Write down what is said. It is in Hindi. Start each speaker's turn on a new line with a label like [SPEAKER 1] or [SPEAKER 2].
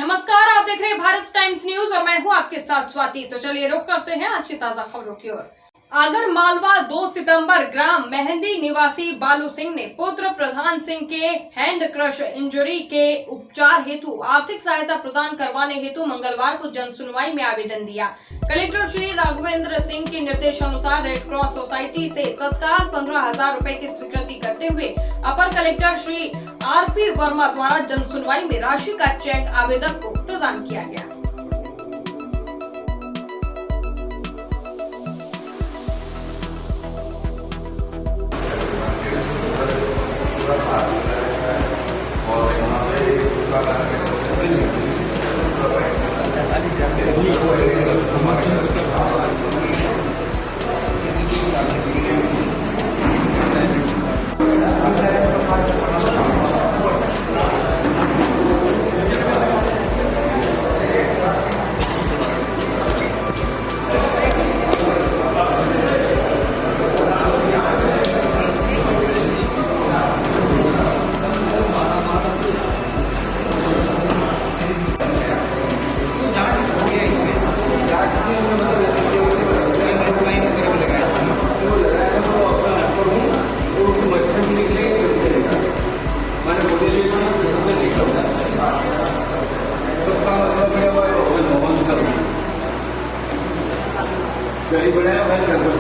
[SPEAKER 1] नमस्कार, आप देख रहे हैं भारत टाइम्स न्यूज और मैं हूं आपके साथ स्वाति। तो चलिए रुक करते हैं अच्छी ताजा खबरों की ओर। आगर मालवा 2 सितंबर ग्राम मेहंदी निवासी बालू सिंह ने पुत्र प्रधान सिंह के हैंड क्रश इंजरी के उपचार हेतु आर्थिक सहायता प्रदान करवाने हेतु मंगलवार को जन सुनवाई में आवेदन दिया। कलेक्टर श्री राघवेंद्र सिंह के निर्देशानुसार रेड क्रॉस सोसाइटी से तत्काल 15,000 रुपए की स्वीकृति करते हुए अपर कलेक्टर श्री आरपी वर्मा द्वारा जन सुनवाई में राशि का चेक आवेदक को प्रदान किया गया।
[SPEAKER 2] गरीब बनाया मैं कर दो